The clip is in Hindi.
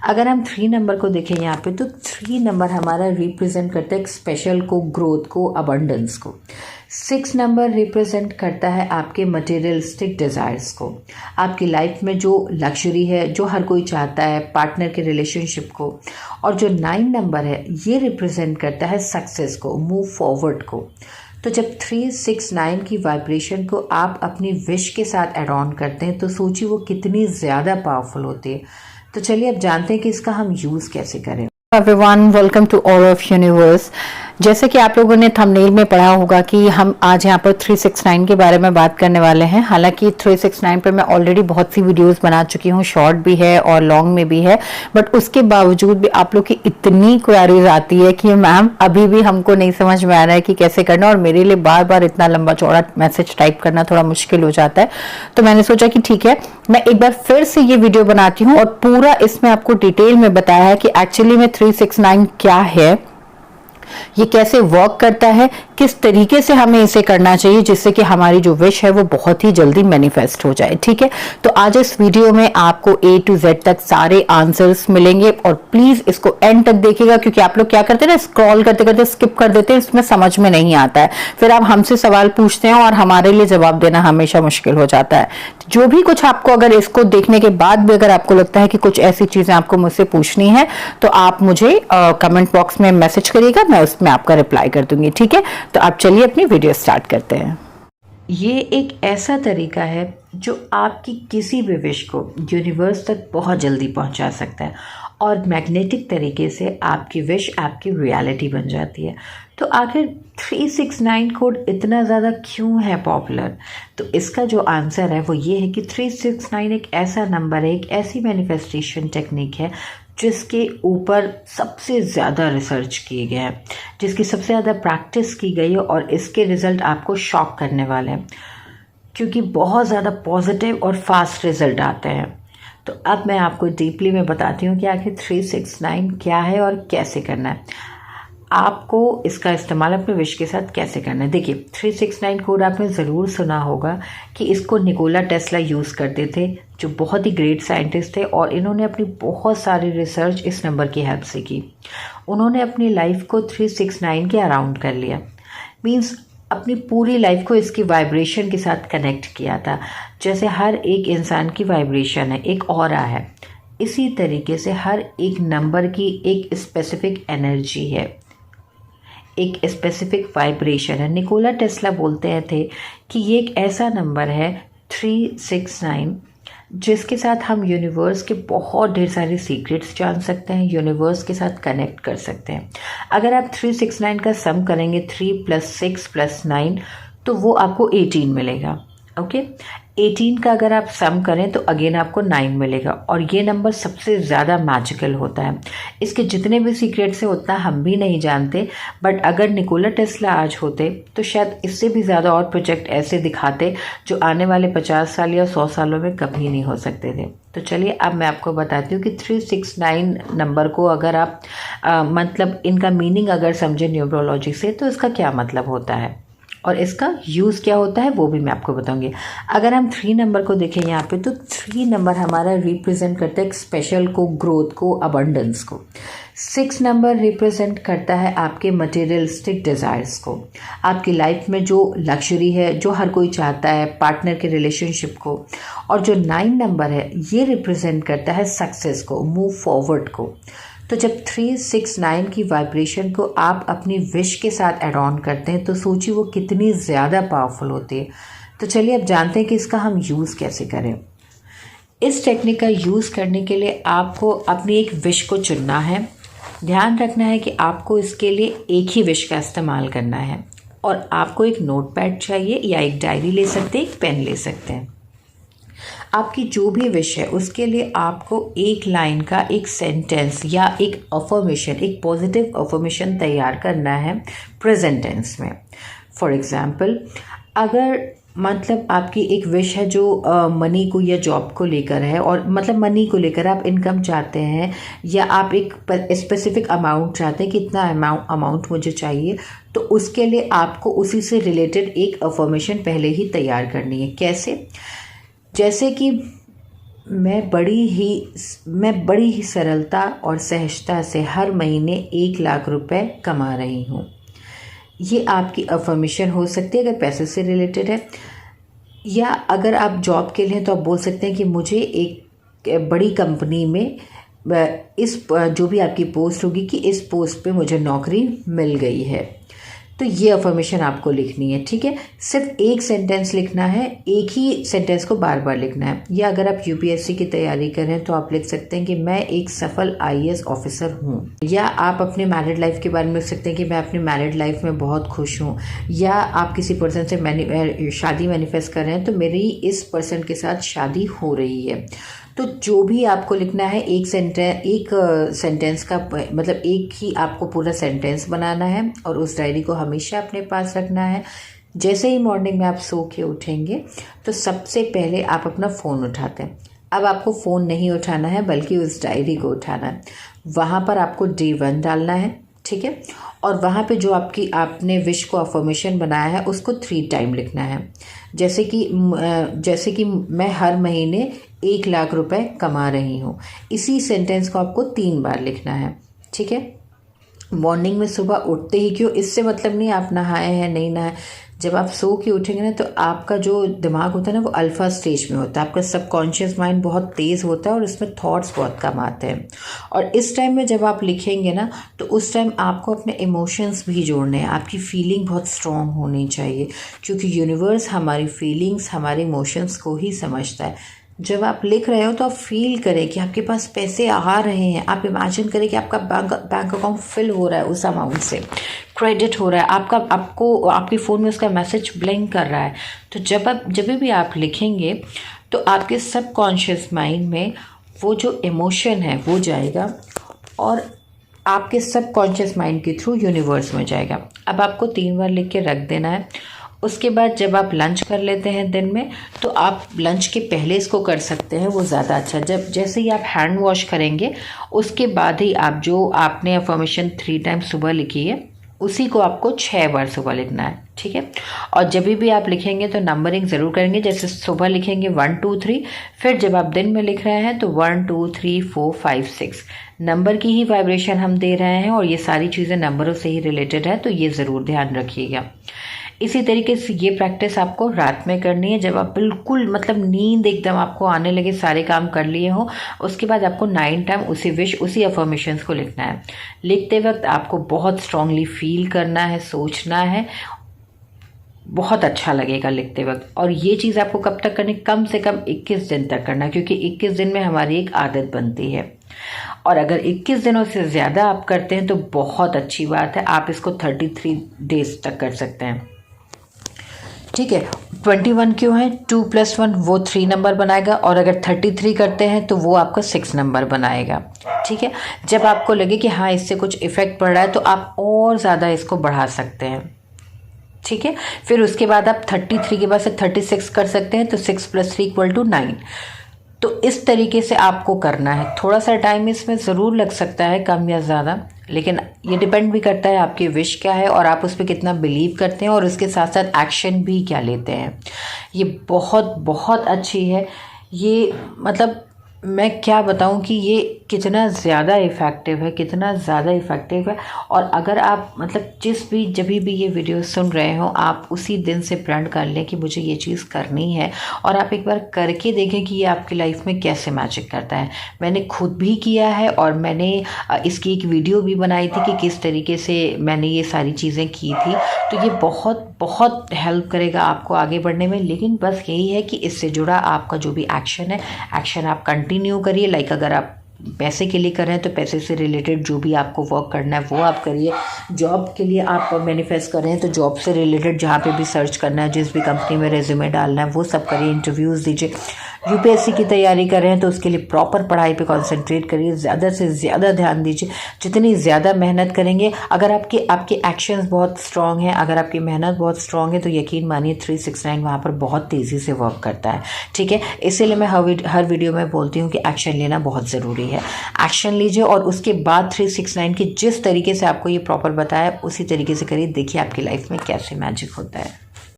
अगर हम 3 नंबर को देखें यहाँ पे, तो 3 नंबर हमारा रिप्रेजेंट करता है एक स्पेशल को, ग्रोथ को, अबंडेंस को। 6 नंबर रिप्रेजेंट करता है आपके मटेरियलिस्टिक डिज़ायर्स को, आपकी लाइफ में जो लग्जरी है, जो हर कोई चाहता है, पार्टनर के रिलेशनशिप को। और जो 9 नंबर है, ये रिप्रेजेंट करता है सक्सेस को, मूव फॉरवर्ड को। तो जब 3, 6, 9 की वाइब्रेशन को आप अपनी विश के साथ एड ऑन करते हैं, तो सोचिए वो कितनी ज़्यादा पावरफुल होती है। तो चलिए अब जानते हैं कि इसका हम यूज़ कैसे करें। Everyone, welcome to all of universe. जैसे कि आप लोगों ने थंबनेल में पढ़ा होगा कि हम आज यहाँ पर 369 के बारे में बात करने वाले हैं। हालांकि 369 पर मैं ऑलरेडी बहुत सी वीडियोस बना चुकी हूँ, शॉर्ट भी है और लॉन्ग में भी है, बट उसके बावजूद भी आप लोग की इतनी क्वेरीज आती है कि मैम अभी भी हमको नहीं समझ में आ रहा है कि कैसे करना, और मेरे लिए बार बार इतना लंबा चौड़ा मैसेज टाइप करना थोड़ा मुश्किल हो जाता है। तो मैंने सोचा कि ठीक है, मैं एक बार फिर से ये वीडियो बनाती हूँ और पूरा इसमें आपको डिटेल में बताया है कि एक्चुअली में 369 क्या है, ये कैसे वर्क करता है, किस तरीके से हमें इसे करना चाहिए जिससे कि हमारी जो विश है वो बहुत ही जल्दी मैनिफेस्ट हो जाए। ठीक है, तो आज इस वीडियो में आपको A to Z तक सारे आंसर्स मिलेंगे, और प्लीज इसको एंड तक देखिएगा, क्योंकि आप लोग क्या करते हैं ना, स्क्रॉल करते करते स्किप कर देते हैं, इसमें समझ में नहीं आता है, फिर आप हमसे सवाल पूछते हैं और हमारे लिए जवाब देना हमेशा मुश्किल हो जाता है। जो भी कुछ आपको, अगर इसको देखने के बाद भी अगर आपको लगता है कि कुछ ऐसी चीजें आपको मुझसे पूछनी है, तो आप मुझे कमेंट बॉक्स में मैसेज करिएगा, मैं उसमें आपका रिप्लाई कर दूंगी। ठीक है, तो आप चलिए अपनी वीडियो स्टार्ट करते हैं। ये एक ऐसा तरीका है जो आपकी किसी भी विश को यूनिवर्स तक बहुत जल्दी पहुंचा सकता है, और मैग्नेटिक तरीके से आपकी विश आपकी रियलिटी बन जाती है। तो आखिर 369 कोड इतना ज़्यादा क्यों है पॉपुलर? तो इसका जो आंसर है वो ये है कि 369 एक ऐसा नंबर है, एक ऐसी मैनिफेस्टेशन टेक्निक है जिसके ऊपर सबसे ज़्यादा रिसर्च किए गए हैं, जिसकी सबसे ज़्यादा प्रैक्टिस की गई है, और इसके रिज़ल्ट आपको शॉक करने वाले हैं, क्योंकि बहुत ज़्यादा पॉजिटिव और फास्ट रिज़ल्ट आते हैं। तो अब मैं आपको डीपली में बताती हूँ कि आखिर 369 क्या है और कैसे करना है। आपको इसका इस्तेमाल अपने विश के साथ कैसे करना है। देखिए, 369 कोड आपने ज़रूर सुना होगा कि इसको निकोला टेस्ला यूज़ करते थे, जो बहुत ही ग्रेट साइंटिस्ट थे, और इन्होंने अपनी बहुत सारी रिसर्च इस नंबर की हेल्प से की। उन्होंने अपनी लाइफ को 369 के अराउंड कर लिया, मीन्स अपनी पूरी लाइफ को इसकी वाइब्रेशन के साथ कनेक्ट किया था। जैसे हर एक इंसान की वाइब्रेशन है, एक ऑरा है, इसी तरीके से हर एक नंबर की एक स्पेसिफिक एनर्जी है, एक स्पेसिफिक वाइब्रेशन है। निकोला टेस्ला बोलते थे कि ये एक ऐसा नंबर है 369 जिसके साथ हम यूनिवर्स के बहुत ढेर सारे सीक्रेट्स जान सकते हैं, यूनिवर्स के साथ कनेक्ट कर सकते हैं। अगर आप 369 का सम करेंगे, 3 + 6 + 9, तो वो आपको 18 मिलेगा। ओके, 18 का अगर आप सम करें तो अगेन आपको 9 मिलेगा, और ये नंबर सबसे ज़्यादा मैजिकल होता है। इसके जितने भी सीक्रेट्स हैं उतना हम भी नहीं जानते, बट अगर निकोला टेस्ला आज होते तो शायद इससे भी ज़्यादा और प्रोजेक्ट ऐसे दिखाते जो आने वाले 50 साल या 100 सालों में कभी नहीं हो सकते थे। तो चलिए अब मैं आपको बताती हूँ कि 369 नंबर को अगर आप मतलब इनका मीनिंग अगर समझे न्यूमरोलॉजी से, तो इसका क्या मतलब होता है और इसका यूज़ क्या होता है वो भी मैं आपको बताऊंगी। अगर हम 3 नंबर को देखें यहाँ पे, तो 3 नंबर हमारा रिप्रेजेंट करता है एक स्पेशल को, ग्रोथ को, अबंडेंस को। 6 नंबर रिप्रेजेंट करता है आपके मटेरियलिस्टिक डिज़ायर्स को, आपकी लाइफ में जो लग्जरी है, जो हर कोई चाहता है, पार्टनर के रिलेशनशिप को। और जो 9 नंबर है, ये रिप्रेजेंट करता है सक्सेस को, मूव फॉरवर्ड को। तो जब 369 की वाइब्रेशन को आप अपनी विश के साथ एड ऑन करते हैं, तो सोचिए वो कितनी ज़्यादा पावरफुल होती है। तो चलिए अब जानते हैं कि इसका हम यूज़ कैसे करें। इस टेक्निक का यूज़ करने के लिए आपको अपनी एक विश को चुनना है। ध्यान रखना है कि आपको इसके लिए एक ही विश का इस्तेमाल करना है, और आपको एक नोटपैड चाहिए, या एक डायरी ले सकते हैं, एक पेन ले सकते हैं। आपकी जो भी विश है उसके लिए आपको एक लाइन का एक सेंटेंस या एक अफर्मेशन, एक पॉजिटिव अफर्मेशन तैयार करना है प्रेजेंट टेंस में। फॉर एग्जाम्पल, अगर मतलब आपकी एक विश है जो मनी को या जॉब को लेकर है, और मतलब मनी को लेकर आप इनकम चाहते हैं, या आप एक स्पेसिफिक अमाउंट चाहते हैं कि इतना अमाउंट मुझे चाहिए, तो उसके लिए आपको उसी से रिलेटेड एक अफर्मेशन पहले ही तैयार करनी है। कैसे? जैसे कि मैं बड़ी ही सरलता और सहजता से हर महीने 1 लाख रुपए कमा रही हूँ। ये आपकी अफर्मेशन हो सकती है अगर पैसे से रिलेटेड है, या अगर आप जॉब के लिए हैं तो आप बोल सकते हैं कि मुझे एक बड़ी कंपनी में इस जो भी आपकी पोस्ट होगी कि इस पोस्ट पे मुझे नौकरी मिल गई है। तो ये अफर्मेशन आपको लिखनी है, ठीक है। सिर्फ एक सेंटेंस लिखना है, एक ही सेंटेंस को बार बार लिखना है। या अगर आप यूपीएससी की तैयारी कर रहे हैं तो आप लिख सकते हैं कि मैं एक सफल आईएएस ऑफिसर हूँ। या आप अपने मैरिड लाइफ के बारे में लिख सकते हैं कि मैं अपनी मैरिड लाइफ में बहुत खुश हूँ। या आप किसी पर्सन से शादी मैनिफेस्ट कर रहे हैं तो मेरी इस पर्सन के साथ शादी हो रही है। तो जो भी आपको लिखना है एक सेंटेंस का मतलब एक ही आपको पूरा सेंटेंस बनाना है और उस डायरी को हमेशा अपने पास रखना है। जैसे ही मॉर्निंग में आप सो के उठेंगे तो सबसे पहले आप अपना फ़ोन उठाते हैं। अब आपको फ़ोन नहीं उठाना है बल्कि उस डायरी को उठाना है। वहाँ पर आपको Day 1 डालना है, ठीक है। और वहाँ पे जो आपने विश को अफर्मेशन बनाया है उसको 3 टाइम लिखना है। जैसे कि मैं हर महीने 1 लाख रुपए कमा रही हूँ। इसी सेंटेंस को आपको 3 बार लिखना है, ठीक है। मॉर्निंग में सुबह उठते ही क्यों, इससे मतलब नहीं आप नहाए हैं नहीं नहाए। जब आप सो के उठेंगे ना तो आपका जो दिमाग होता है ना वो अल्फा स्टेज में होता है। आपका सबकॉन्शियस माइंड बहुत तेज़ होता है और इसमें थॉट्स बहुत कम आते हैं। और इस टाइम में जब आप लिखेंगे ना तो उस टाइम आपको अपने इमोशंस भी जोड़ने हैं। आपकी फीलिंग बहुत स्ट्रॉन्ग होनी चाहिए क्योंकि यूनिवर्स हमारी फीलिंग्स, हमारे इमोशंस को ही समझता है। जब आप लिख रहे हो तो आप फील करें कि आपके पास पैसे आ रहे हैं। आप इमेजिन करें कि आपका बैंक अकाउंट फिल हो रहा है, उस अमाउंट से क्रेडिट हो रहा है, आपके फ़ोन में उसका मैसेज ब्लिंक कर रहा है। तो जब भी आप लिखेंगे तो आपके सबकॉन्शियस माइंड में वो जो इमोशन है वो जाएगा और आपके सबकॉन्शियस माइंड के थ्रू यूनिवर्स में जाएगा। अब आपको 3 बार लिख के रख देना है। उसके बाद जब आप लंच कर लेते हैं दिन में तो आप लंच के पहले इसको कर सकते हैं, वो ज़्यादा अच्छा। जैसे ही आप हैंड वॉश करेंगे उसके बाद ही आप जो आपने अफर्मेशन 3 टाइम सुबह लिखी है उसी को आपको 6 बार सुबह लिखना है, ठीक है। और जब भी आप लिखेंगे तो नंबरिंग ज़रूर करेंगे। जैसे सुबह लिखेंगे 1 2 3, फिर जब आप दिन में लिख रहे हैं तो 1 2 3 4 5 6 नंबर की ही वाइब्रेशन हम दे रहे हैं और ये सारी चीज़ें नंबरों से ही रिलेटेड है, तो ये ज़रूर ध्यान रखिएगा। इसी तरीके से ये प्रैक्टिस आपको रात में करनी है जब आप बिल्कुल मतलब नींद एकदम आपको आने लगे, सारे काम कर लिए हो। उसके बाद आपको 9 टाइम उसी अफर्मेशंस को लिखना है। लिखते वक्त आपको बहुत स्ट्रांगली फील करना है, सोचना है, बहुत अच्छा लगेगा लिखते वक्त। और ये चीज़ आपको कब तक करनी, कम से कम 21 दिन तक करना, क्योंकि 21 दिन में हमारी एक आदत बनती है। और अगर 21 दिनों से ज़्यादा आप करते हैं तो बहुत अच्छी बात है, आप इसको 33 डेज तक कर सकते हैं, ठीक है। 21 क्यों है, 2 + 1 वो 3 नंबर बनाएगा, और अगर 33 करते हैं तो वो आपका 6 नंबर बनाएगा, ठीक है। जब आपको लगे कि हाँ इससे कुछ इफेक्ट पड़ रहा है तो आप और ज़्यादा इसको बढ़ा सकते हैं, ठीक है। फिर उसके बाद आप 33 के बाद से 36 कर सकते हैं, तो 6 + 3 = 9। तो इस तरीके से आपको करना है। थोड़ा सा टाइम इसमें ज़रूर लग सकता है, कम या ज़्यादा, लेकिन ये डिपेंड भी करता है आपकी विश क्या है और आप उस पर कितना बिलीव करते हैं और उसके साथ साथ एक्शन भी क्या लेते हैं। ये बहुत बहुत अच्छी है। ये मतलब मैं क्या बताऊं कि ये कितना ज़्यादा इफ़ेक्टिव है, कितना ज़्यादा इफ़ेक्टिव है। और अगर आप मतलब जब भी ये वीडियो सुन रहे हो, आप उसी दिन से प्रण कर लें कि मुझे ये चीज़ करनी है, और आप एक बार करके देखें कि ये आपकी लाइफ में कैसे मैजिक करता है। मैंने खुद भी किया है और मैंने इसकी एक वीडियो भी बनाई थी कि किस तरीके से मैंने ये सारी चीज़ें की थी। तो ये बहुत बहुत हेल्प करेगा आपको आगे बढ़ने में। लेकिन बस यही है कि इससे जुड़ा आपका जो भी एक्शन है, एक्शन आप कंटिन्यू करिए। लाइक अगर आप पैसे के लिए कर रहे हैं तो पैसे से रिलेटेड जो भी आपको वर्क करना है वो आप करिए। जॉब के लिए आप मैनिफेस्ट कर रहे हैं तो जॉब से रिलेटेड जहाँ पे भी सर्च करना है, जिस भी कंपनी में रेज्यूमे डालना है वो सब करिए, इंटरव्यूज़ दीजिए। यूपीएससी की तैयारी कर रहे हैं तो उसके लिए प्रॉपर पढ़ाई पे कंसंट्रेट करिए, ज़्यादा से ज़्यादा ध्यान दीजिए। जितनी ज़्यादा मेहनत करेंगे, अगर आपके एक्शंस बहुत स्ट्रांग हैं, अगर आपकी मेहनत बहुत स्ट्रांग है, तो यकीन मानिए 369 वहाँ पर बहुत तेज़ी से वर्क करता है, ठीक है। इसीलिए मैं हर वीडियो में बोलती हूँ कि एक्शन लेना बहुत ज़रूरी है। एक्शन लीजिए और उसके बाद 369 की जिस तरीके से आपको ये प्रॉपर बताया उसी तरीके से करिए। देखिए आपकी लाइफ में कैसे मैजिक होता है।